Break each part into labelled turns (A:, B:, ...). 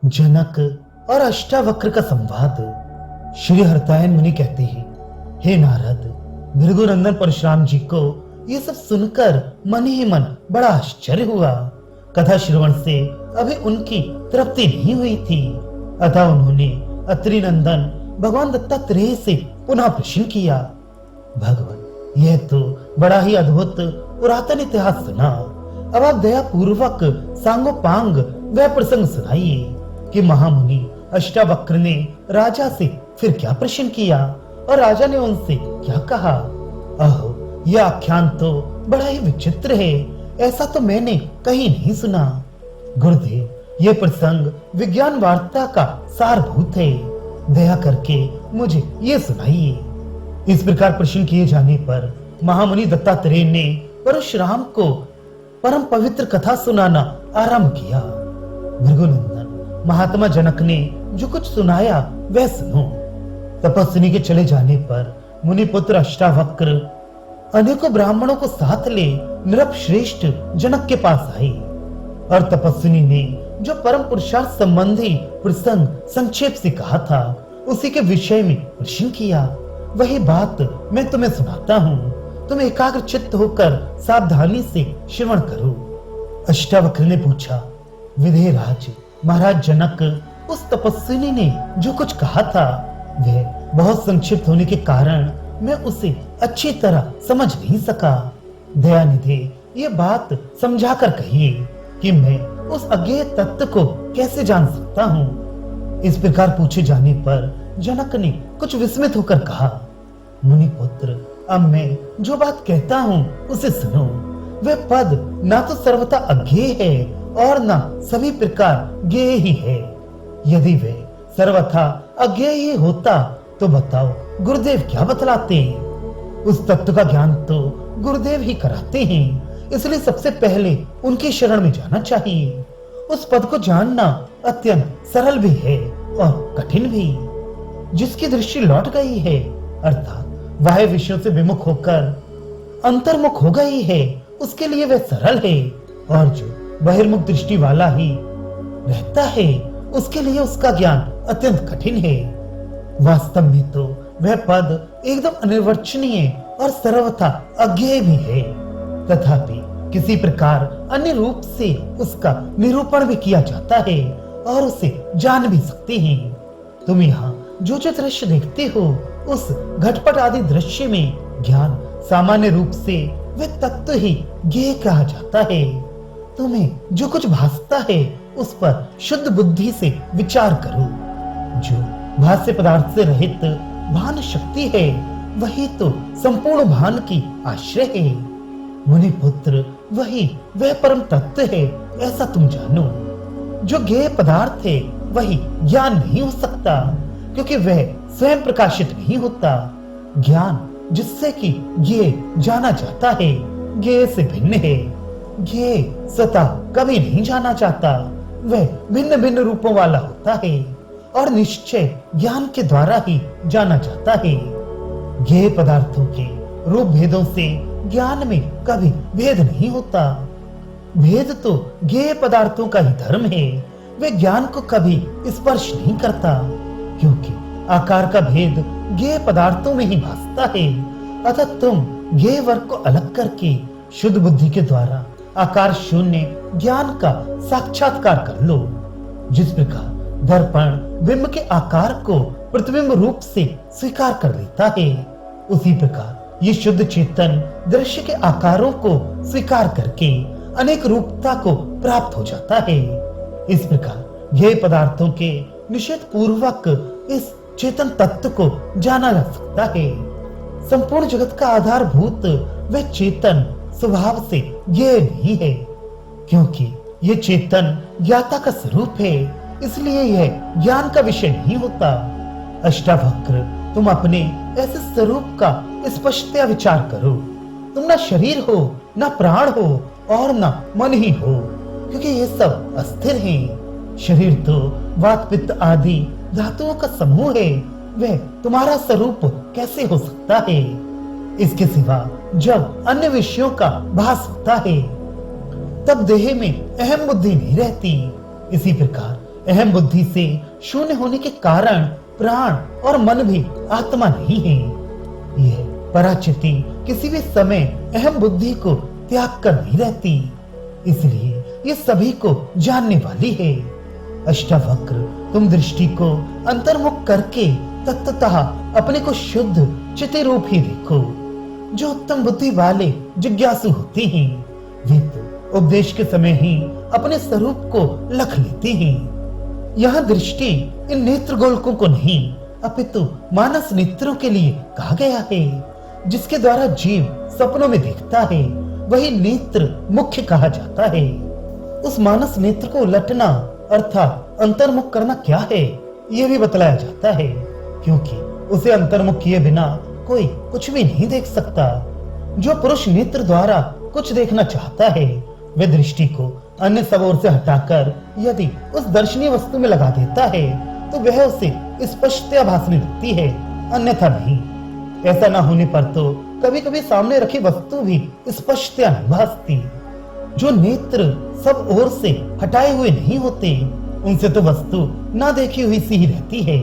A: जनक और अष्टावक्र का संवाद। श्री हरतायन मुनि कहते हैं, हे नारद, भृगुनंदन परशुराम जी को ये सब सुनकर मन ही मन बड़ा आश्चर्य हुआ। कथा श्रवण से अभी उनकी तृप्ति नहीं हुई थी, अतः उन्होंने अत्रि नंदन भगवान दत्तात्रेय से पुनः प्रश्न किया, भगवान, यह तो बड़ा ही अद्भुत पुरातन इतिहास सुना। अब आप दया पूर्वक सांगोपांग वह प्रसंग सुनाइए कि महामुनि अष्टावक्र ने राजा से फिर क्या प्रश्न किया और राजा ने उनसे क्या कहा। अहो, यह आख्यान तो बड़ा ही विचित्र है, ऐसा तो मैंने कहीं नहीं सुना। गुरुदेव, यह प्रसंग विज्ञान वार्ता का सारभूत है, दया करके मुझे ये सुनाइए। इस प्रकार प्रश्न किए जाने पर महामुनि दत्तात्रेय ने परशुराम को परम पवित्र कथा सुनाना आरंभ किया। भृगुनंदन, महात्मा जनक ने जो कुछ सुनाया वह सुनो। तपस्विनी के चले जाने पर मुनिपुत्र अष्टावक्र अनेकों ब्राह्मणों को साथ ले नृपश्रेष्ठ जनक के पास आए और तपस्विनी ने जो परम पुरुषार्थ संबंधी प्रसंग संक्षेप से कहा था उसी के विषय में प्रश्न किया। वही बात मैं तुम्हें सुनाता हूँ, तुम एकाग्र चित्त होकर सावधानी से श्रवण करो। अष्टावक्र ने पूछा, विधेयराज, महाराज जनक, उस तपस्विनी ने जो कुछ कहा था वह बहुत संक्षिप्त होने के कारण मैं उसे अच्छी तरह समझ नहीं सका। दयानिधे, ये बात समझा कर कहिए कि मैं उस अज्ञेय तत्व को कैसे जान सकता हूँ। इस प्रकार पूछे जाने पर जनक ने कुछ विस्मित होकर कहा, मुनिपुत्र, अब मैं जो बात कहता हूँ उसे सुनो। वह पद ना तो सर्वथा अज्ञेय है और ना सभी प्रकार ज्ञेय ही है। यदि वह सर्वथा अज्ञेय ही होता तो बताओ गुरुदेव क्या बतलाते। उस तत्व का ज्ञान तो गुरुदेव ही कराते हैं, इसलिए सबसे पहले उनकी शरण में जाना चाहिए। उस पद को जानना अत्यंत सरल भी है और कठिन भी। जिसकी दृष्टि लौट गई है, अर्थात बाह्य विषयों से विमुख होकर अंतर्मुख हो गई है, उसके लिए वह सरल है, और जो बहिर्मुख दृष्टि वाला ही रहता है उसके लिए उसका ज्ञान अत्यंत कठिन है। वास्तव में तो वह पद एकदम अनिर्वचनीय और सर्वथा अज्ञेय भी है, तथापि किसी प्रकार अन्य रूप से उसका निरूपण भी किया जाता है और उसे जान भी सकते हैं। तुम यहाँ जो जो दृश्य देखते हो उस घटपट आदि दृश्य में ज्ञान सामान्य रूप से वह तत्व ही ज्ञेय कहा जाता है। तुम्हें जो कुछ भासता है उस पर शुद्ध बुद्धि से विचार करो। जो भाष्य पदार्थ से रहित भान शक्ति है वही तो संपूर्ण भान की आश्रय है। मुनिपुत्र, वही वह परम तत्व है, ऐसा तुम जानो। जो ज्ञेय पदार्थ है वही ज्ञान नहीं हो सकता, क्योंकि वह स्वयं प्रकाशित नहीं होता। ज्ञान जिससे कि ज्ञेय जाना जाता है ज्ञेय से भिन्न है। ज्ञेय स्वतः कभी नहीं जाना चाहता, वह भिन्न भिन्न रूपों वाला होता है और निश्चय ज्ञान के द्वारा ही जाना जाता है। ज्ञेय पदार्थों के रूप भेदों से ज्ञान में कभी भेद नहीं होता। भेद तो ज्ञेय पदार्थों का ही धर्म है, वे ज्ञान को कभी स्पर्श नहीं करता, क्योंकि आकार का भेद ज्ञेय पदार्थों में ही भासता है। अतः तुम ज्ञेय वर्ग को अलग करके शुद्ध बुद्धि के द्वारा आकार शून्य ज्ञान का साक्षात्कार कर लो। जिस प्रकार दर्पण बिंब के आकार को प्रतिबिंब रूप से स्वीकार कर लेता है, उसी प्रकार ये शुद्ध चेतन दृश्य के आकारों को स्वीकार करके अनेक रूपता को प्राप्त हो जाता है। इस प्रकार ज्ञेय पदार्थों के निषेध पूर्वक इस चेतन तत्व को जाना जा सकता है। संपूर्ण जगत का आधारभूत वह चेतन स्वभाव से ज्ञेय नहीं है, क्योंकि ये चेतन ज्ञाता का स्वरूप है, इसलिए यह ज्ञान का विषय नहीं होता। अष्टावक्र, तुम अपने ऐसे स्वरूप का स्पष्टतया विचार करो। तुम ना शरीर हो, ना प्राण हो और ना मन ही हो, क्योंकि ये सब अस्थिर हैं। शरीर तो वात पित्त आदि धातुओं का समूह है, वह तुम्हारा स्वरूप कैसे हो सकता है। इसके सिवा जब अन्य विषयों का भास होता है तब देह में अहम बुद्धि नहीं रहती। इसी प्रकार अहम बुद्धि से शून्य होने के कारण प्राण और मन भी आत्मा नहीं है। यह पराचिति किसी भी समय अहम बुद्धि को त्याग कर नहीं रहती, इसलिए ये सभी को जानने वाली है। अष्टावक्र, तुम दृष्टि को अंतर्मुख करके तत्वतः अपने को शुद्ध चिति रूप ही देखो। जो उत्तम बुद्धि वाले जिज्ञासु होते हैं वे तो उपदेश के समय ही अपने स्वरूप को लख लेते हैं। यह दृष्टि इन नेत्र गोलकों को नहीं अपितु मानस नेत्रों के लिए कहा गया है। जिसके द्वारा जीव सपनों में देखता है वही नेत्र मुख्य कहा जाता है। उस मानस नेत्र को उलटना अर्थात अंतर्मुख करना क्या है यह भी बतलाया जाता है, क्योंकि उसे अंतर्मुख किए बिना कोई कुछ भी नहीं देख सकता। जो पुरुष नेत्र द्वारा कुछ देखना चाहता है वह दृष्टि को अन्य सब ओर से हटाकर यदि उस दर्शनीय वस्तु में लगा देता है तो वह उसे स्पष्टतया भासने लगती है, अन्यथा नहीं। ऐसा न होने पर तो कभी कभी सामने रखी वस्तु भी स्पष्टतया नहीं भासती। जो नेत्र सब ओर से हटाए हुए नहीं होते उनसे तो वस्तु ना देखी हुई सी ही रहती है।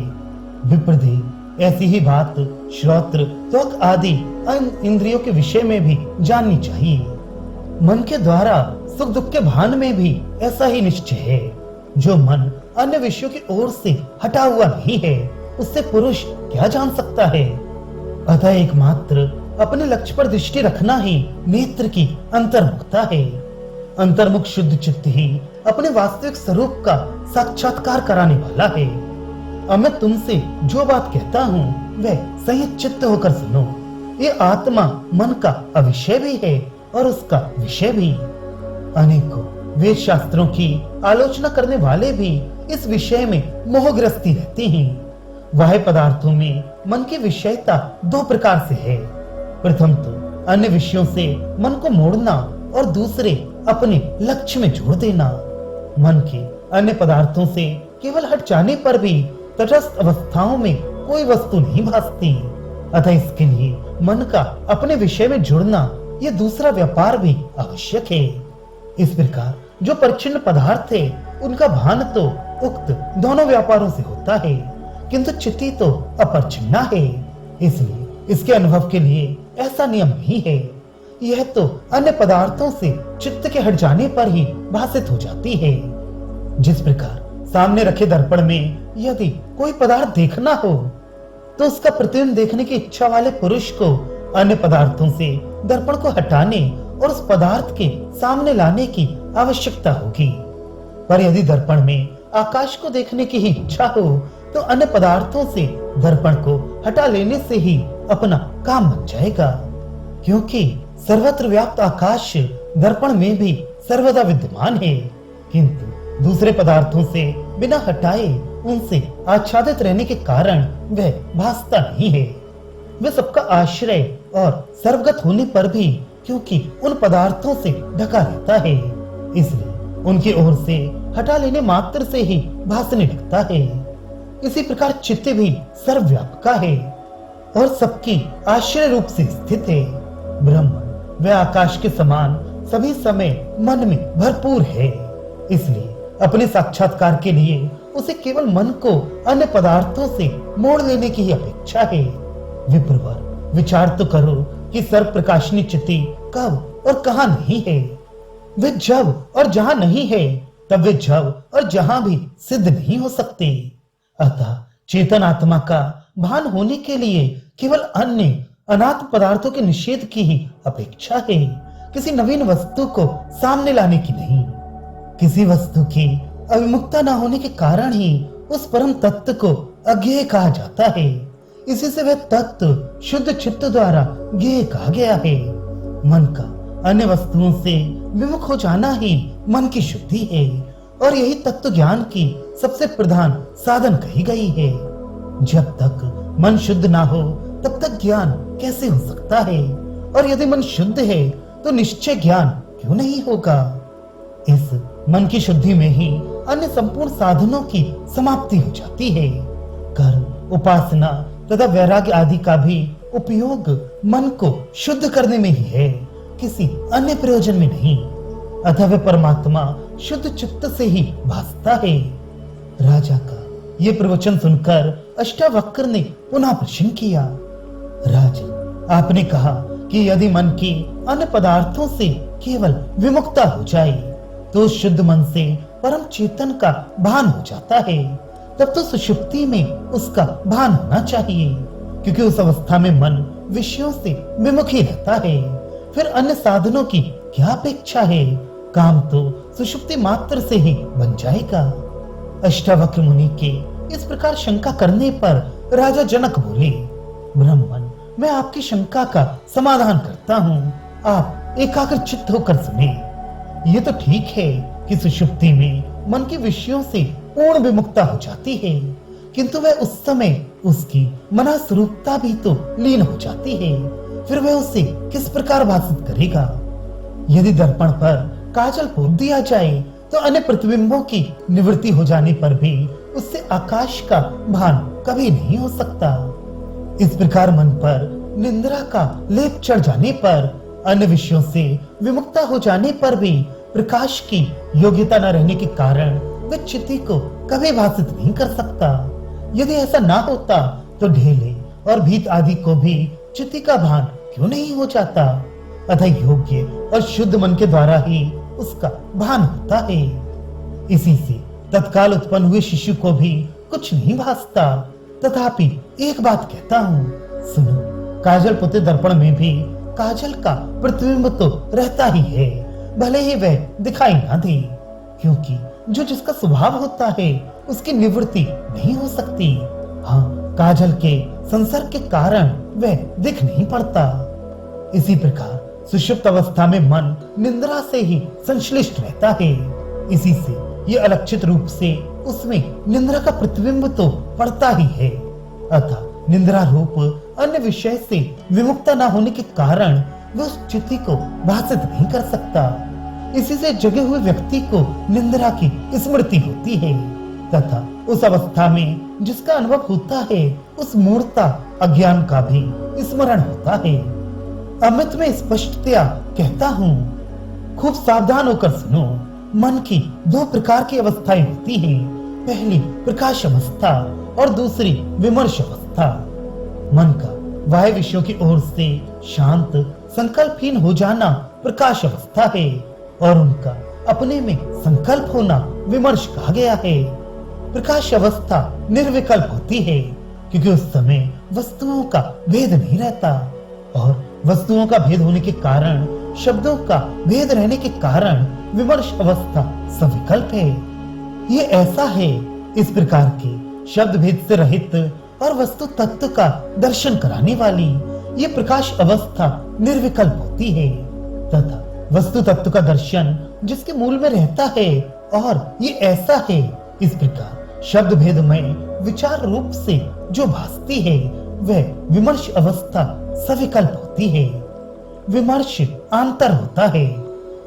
A: विप्रदेव, ऐसी ही बात श्रोत्र, त्वक आदि इंद्रियों के विषय में भी जाननी चाहिए। मन के द्वारा सुख दुख के भान में भी ऐसा ही निश्चय है। जो मन अन्य विषयों की ओर से हटा हुआ नहीं है उससे पुरुष क्या जान सकता है। अतः एकमात्र अपने लक्ष्य पर दृष्टि रखना ही नेत्र की अंतर्मुखता है। अंतर्मुख शुद्ध चित्त ही अपने वास्तविक स्वरूप का साक्षात्कार कराने वाला है। अब मैं तुमसे जो बात कहता हूँ वह संयत चित्त होकर सुनो। ये आत्मा मन का अविषय भी है और उसका विषय भी। अनेकों वेद शास्त्रों की आलोचना करने वाले भी इस विषय में मोहग्रस्ती रहते हैं। बाह्य पदार्थों में मन की विषयता दो प्रकार से है। प्रथम तो अन्य विषयों से मन को मोड़ना और दूसरे अपने लक्ष्य में जोड़ देना। मन के अन्य पदार्थों से केवल हट जाने पर भी तटस्थ अवस्थाओं में कोई वस्तु नहीं भासती। अतः इसके लिए मन का अपने विषय में जुड़ना यह दूसरा व्यापार भी आवश्यक है। इस प्रकार जो परिच्छिन्न पदार्थ है उनका भान तो उक्त दोनों व्यापारों से होता है, किंतु चित्ती तो अपरिच्छिन्ना है। इसलिए इसके अनुभव के लिए ऐसा नियम नहीं है। यह तो अन्य पदार्थों से चित्त के हट जाने पर ही भासित हो जाती है। जिस प्रकार सामने रखे दर्पण में यदि कोई पदार्थ देखना हो तो उसका प्रतिबिंब देखने की इच्छा वाले पुरुष को अन्य पदार्थों से दर्पण को हटाने और उस पदार्थ के सामने लाने की आवश्यकता होगी। पर यदि दर्पण में आकाश को देखने की ही इच्छा हो तो अन्य पदार्थों से दर्पण को हटा लेने से ही अपना काम बन जाएगा, क्योंकि सर्वत्र व्याप्त आकाश दर्पण में भी सर्वदा विद्यमान है, किंतु दूसरे पदार्थों से बिना हटाए उनसे आच्छादित रहने के कारण वह भासता नहीं है। वह सबका आश्रय और सर्वगत होने पर भी क्योंकि उन पदार्थों से ढका रहता है, इसलिए उनकी ओर से हटा लेने मात्र से ही भासने लगता है। इसी प्रकार चित्त भी सर्वव्यापक है और सबकी आश्रय रूप से स्थित है। ब्रह्म वह आकाश के समान सभी समय मन में भरपूर है, इसलिए अपने साक्षात्कार के लिए उसे केवल मन को अन्य पदार्थों से मोड़ लेने की ही अपेक्षा है। विप्रवर, विचार तो करो कि सर्व प्रकाशनी चिति कब और कहाँ नहीं है। वे जब और जहाँ नहीं है तब वे जब और जहाँ भी सिद्ध नहीं हो सकते। अतः चेतन आत्मा का भान होने के लिए केवल अन्य अनात्म पदार्थों के निषेध की ही अपेक्षा है, किसी नवीन वस्तु को सामने लाने की नहीं। किसी वस्तु की अविमुक्ता न होने के कारण ही उस परम तत्व को अज्ञेय कहा जाता है। इसी से वह तत्व शुद्ध चित्त द्वारा ज्ञेय कहा गया है। मन का अन्य वस्तुओं से विमुख हो जाना ही मन की शुद्धि है और यही तत्व ज्ञान की सबसे प्रधान साधन कही गई है। जब तक मन शुद्ध ना हो तब तक ज्ञान कैसे हो सकता है, और यदि मन शुद्ध है तो निश्चय ज्ञान क्यों नहीं होगा। इस मन की शुद्धि में ही अन्य संपूर्ण साधनों की समाप्ति हो जाती है। कर्म, उपासना तथा वैराग्य आदि का भी उपयोग मन को शुद्ध करने में ही है, किसी अन्य प्रयोजन में नहीं। अतः वह परमात्मा शुद्ध चित्त से ही भासता है। राजा का ये प्रवचन सुनकर अष्टावक्र ने पुनः प्रश्न किया, राजन, आपने कहा कि यदि मन की अन्य पदार्थों से केवल विमुक्ता हो जाए तो शुद्ध मन से परम चेतन का भान हो जाता है। तब तो सुषुप्ति में उसका भान होना चाहिए, क्योंकि उस अवस्था में मन विषयों से विमुख ही रहता है। फिर अन्य साधनों की क्या अपेक्षा है? काम तो सुषुप्ति मात्र से ही बन जाएगा। अष्टावक्र मुनि के इस प्रकार शंका करने पर राजा जनक बोले, ब्राह्मण, मैं आपकी शंका का समाधान करता हूँ, आप एकाग्र चित्त होकर सुने। ये तो ठीक है कि सुषुप्ति में मन के विषयों से पूर्ण विमुक्ता हो जाती है, किंतु वह उस समय उसकी मना स्वरूपता भी तो लीन हो जाती है। फिर वह उसे किस प्रकार भाषित करेगा? यदि दर्पण पर काजल पोत दिया जाए तो अन्य प्रतिबिंबों की निवृत्ति हो जाने पर भी उससे आकाश का भान कभी नहीं हो सकता। इस प्रकार मन पर निंद्रा का लेप चढ़ जाने पर, अन्य विषयों से विमुक्ता हो जाने पर भी प्रकाश की योग्यता न रहने के कारण वह चित्ती को कभी भाषित नहीं कर सकता। यदि ऐसा ना होता तो ढेले और भीत आदि को भी चित्ती का भान क्यों नहीं हो जाता? अतः योग्य और शुद्ध मन के द्वारा ही उसका भान होता है। इसी से तत्काल उत्पन्न हुए शिशु को भी कुछ नहीं भासता। तथापि एक बात कहता हूँ, सुनो, काजल पुते दर्पण में भी काजल का प्रतिबिंब तो रहता ही है, भले ही वह दिखाई ना दे, क्योंकि जो जिसका स्वभाव होता है उसकी निवृत्ति नहीं हो सकती। हाँ, काजल के संसर्ग के कारण वह दिख नहीं पड़ता। इसी प्रकार सुषुप्त अवस्था में मन निंद्रा से ही संश्लिष्ट रहता है। इसी से ये अलक्षित रूप से उसमें निंद्रा का प्रतिबिंब तो पड़ता ही है। अतः निंद्रा रूप अन्य विषय से विमुक्ता न होने के कारण वह उस चित्ती को भाषित नहीं कर सकता। इसी से जगे हुए व्यक्ति को निंद्रा की स्मृति होती है, तथा उस अवस्था में जिसका अनुभव होता है उस मूर्ता अज्ञान का भी स्मरण होता है। अमित में स्पष्टतया कहता हूँ, खूब सावधान होकर सुनो। मन की दो प्रकार की अवस्थाएं होती हैं, पहली प्रकाश अवस्था और दूसरी विमर्श अवस्था। मन का बाह्य विषयों की ओर से शांत संकल्पहीन हो जाना प्रकाश अवस्था है, और उनका अपने में संकल्प होना विमर्श कहा गया है। प्रकाश अवस्था निर्विकल्प होती है, क्योंकि उस समय वस्तुओं का भेद नहीं रहता, और वस्तुओं का भेद होने के कारण, शब्दों का भेद रहने के कारण विमर्श अवस्था सविकल्प है। ये ऐसा है, इस प्रकार के शब्द भेद से रहित और वस्तु तत्व का दर्शन कराने वाली ये प्रकाश अवस्था निर्विकल्प होती है, तथा वस्तु तत्व का दर्शन जिसके मूल में रहता है, और ये ऐसा है। इस प्रकार शब्द भेद में विचार रूप से जो भासती है वह विमर्श अवस्था सविकल्प होती है। विमर्श आंतर होता है,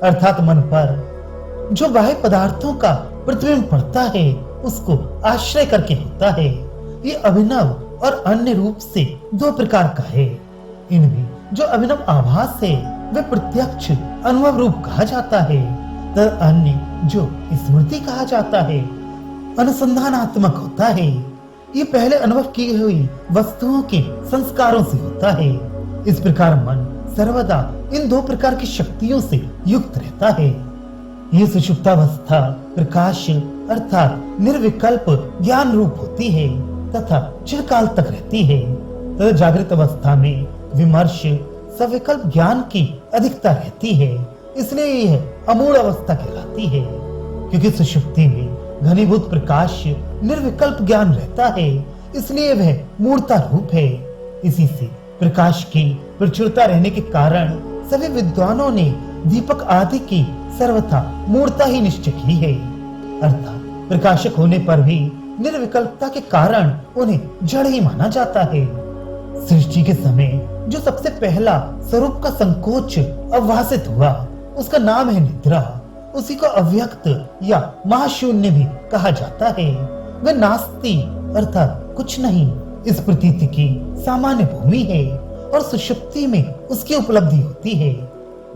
A: अर्थात मन पर जो बाह्य पदार्थों का प्रतिबिंब पड़ता है उसको आश्रय करके होता है। ये अभिनव और अन्य रूप से दो प्रकार का है। इनमें जो अभिनव आभास है वह प्रत्यक्ष अनुभव रूप कहा जाता है, तो अन्य जो स्मृति कहा जाता है अनुसंधानात्मक होता है। ये पहले अनुभव की हुई वस्तुओं के संस्कारों से होता है। इस प्रकार मन सर्वदा इन दो प्रकार की शक्तियों से युक्त रहता है। ये सुषुप्तावस्था प्रकाश अर्थात निर्विकल्प ज्ञान रूप होती है तथा चिरकाल तक रहती है, तथा जागृत अवस्था में विमर्श सविकल्प ज्ञान की अधिकता रहती है, इसलिए यह अमूढ़ अवस्था कहलाती है। क्योंकि सुषुप्ति में घनीभूत प्रकाश निर्विकल्प ज्ञान रहता है, इसलिए वह मूर्ता रूप है। इसी से प्रकाश की प्रचुरता रहने के कारण सभी विद्वानों ने दीपक आदि की सर्वथा मूर्ता ही निश्चय की है, अर्थात प्रकाशक होने पर भी निर्विकल्पता के कारण उन्हें जड़ ही माना जाता है। सृष्टि के समय जो सबसे पहला स्वरूप का संकोच अवभाषित हुआ उसका नाम है निद्रा। उसी को अव्यक्त या महाशून्य भी कहा जाता है। वह नास्ति अर्थात कुछ नहीं इस प्रतीति की सामान्य भूमि है, और सुषुप्ति में उसकी उपलब्धि होती है।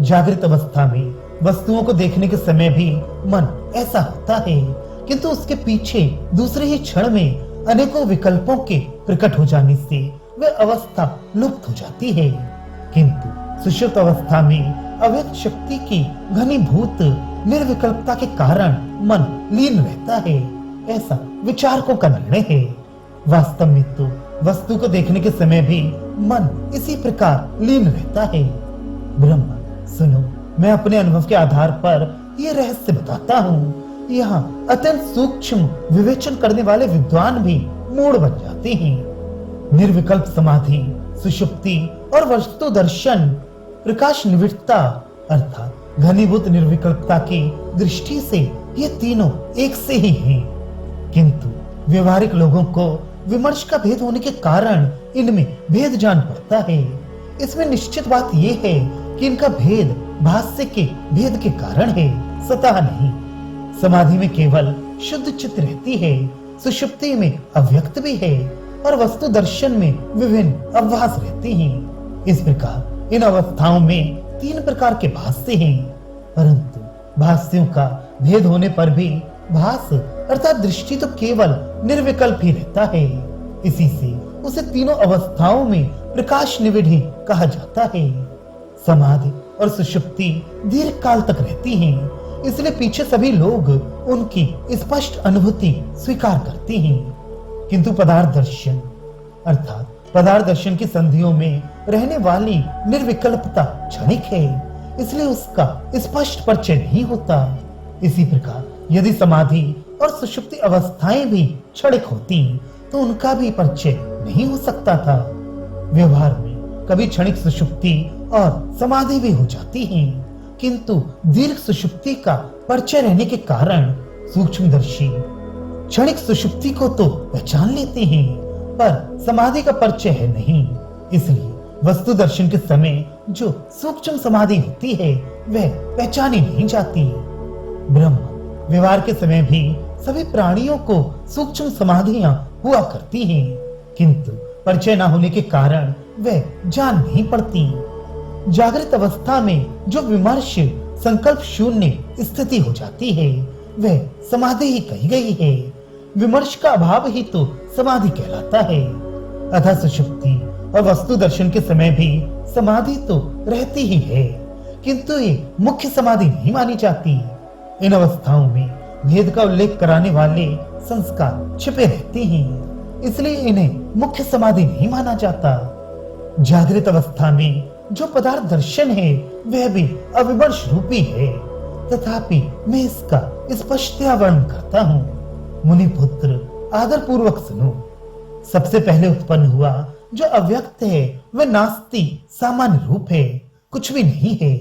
A: जागृत अवस्था में वस्तुओं को देखने के समय भी मन ऐसा होता है, किंतु उसके पीछे दूसरे ही क्षण में अनेकों विकल्पों के प्रकट हो जाने से वह अवस्था लुप्त हो जाती है। किंतु सुषुप्त अवस्था में अव्यक्त शक्ति की घनीभूत निर्विकल्पता के कारण मन लीन रहता है, ऐसा विचारकों का निर्णय है। वास्तव में तो वस्तु को देखने के समय भी मन इसी प्रकार लीन रहता है। ब्रह्मा, सुनो, मैं अपने अनुभव के आधार पर यह रहस्य बताता हूँ। यहाँ अत्यंत सूक्ष्म विवेचन करने वाले विद्वान भी मूढ़ बन जाते हैं। निर्विकल्प समाधि, सुषुप्ति और वस्तु दर्शन, प्रकाश निविड़ता अर्थात घनीभूत निर्विकल्पता की दृष्टि से ये तीनों एक से ही हैं। किंतु व्यवहारिक लोगों को विमर्श का भेद होने के कारण इनमें भेद जान पड़ता है। इसमें निश्चित बात यह है कि इनका भेद भाष्य के भेद के कारण है, सतह नहीं। समाधि में केवल शुद्ध चित्त रहती है, सुषुप्ति में अव्यक्त भी है और वस्तु दर्शन में विभिन्न अवभास रहते हैं। इस प्रकार इन अवस्थाओं में तीन प्रकार के भाष्य हैं, परंतु भाष्यों का भेद होने पर भी भास अर्थात दृष्टि तो केवल निर्विकल्प ही रहता है। इसी से उसे तीनों अवस्थाओं में प्रकाश निविड़ ही कहा जाता है। समाधि और सुषुप्ति दीर्घ काल तक रहती हैं, इसलिए पीछे सभी लोग उनकी स्पष्ट अनुभूति स्वीकार करते हैं। किंतु पदार्थ दर्शन अर्थात पदार्थ दर्शन की संधियों में रहने वाली निर्विकल्पता क्षणिक है, इसलिए उसका स्पष्ट परिचय नहीं होता। इसी प्रकार यदि समाधि और सुषुप्ति अवस्थाएं भी क्षणिक होती तो उनका भी परिचय नहीं हो सकता था। व्यवहार में कभी क्षणिक सुषुप्ति और समाधि भी हो जाती हैं, किंतु दीर्घ सुषुप्ति का परिचय रहने के कारण सूक्ष्मदर्शी क्षणिक सुषुप्ति को तो पहचान लेते हैं, पर समाधि का परिचय है नहीं। इसलिए वस्तु दर्शन के समय जो सूक्ष्म समाधि होती है वह पहचानी नहीं जाती। ब्रह्म, व्यवहार के समय भी सभी प्राणियों को सूक्ष्म समाधियां हुआ करती हैं, किंतु परिचय न होने के कारण वह जान नहीं पड़ती। जागृत अवस्था में जो विमर्श संकल्प शून्य स्थिति हो जाती है वह समाधि ही कही गई है। विमर्श का अभाव ही तो समाधि कहलाता है। अतः सुषुप्ति और वस्तु दर्शन के समय भी समाधि तो रहती ही है, किंतु ये मुख्य समाधि नहीं मानी जाती। इन अवस्थाओं में भेद का उल्लेख कराने वाले संस्कार छिपे रहते हैं, इसलिए इन्हें मुख्य समाधि नहीं माना जाता। जागृत अवस्था में जो पदार्थ दर्शन है वह भी अविमर्श रूपी है, तथापि मैं इसका स्पष्टतया वर्णन करता हूँ। मुनिपुत्र, आदर पूर्वक सुनो। सबसे पहले उत्पन्न हुआ जो अव्यक्त है वह नास्ति सामान्य रूप है, कुछ भी नहीं है।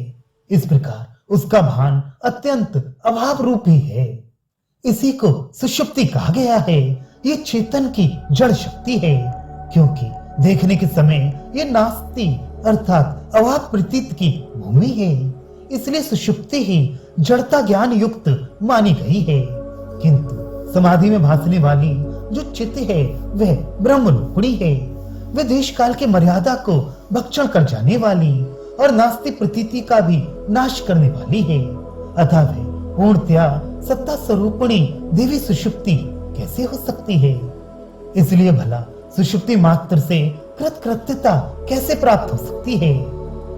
A: इस प्रकार उसका भान अत्यंत अभाव रूप ही है। इसी को सुषुप्ति कहा गया है। ये चेतन की जड़ शक्ति है, क्योंकि देखने के समय ये नास्ति अर्थात अभाव प्रतीत की भूमि है, इसलिए सुषुप्ति ही जड़ता ज्ञान युक्त मानी गई है। किंतु समाधि में भासने वाली जो चित्त है वह ब्रह्म रूपिणी है। वह देश काल की मर्यादा को भक्षण कर जाने वाली और नास्ति प्रतीति का भी नाश करने वाली है। अतः वह पूर्णतया सत्ता स्वरूपिणी देवी सुषुप्ति कैसे हो सकती है? इसलिए भला सुषुप्ति मात्र से कृतकृत्यता कैसे प्राप्त हो सकती है?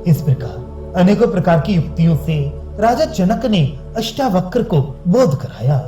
A: इस प्रकार अनेकों प्रकार की युक्तियों से राजा जनक ने अष्टावक्र को बोध कराया।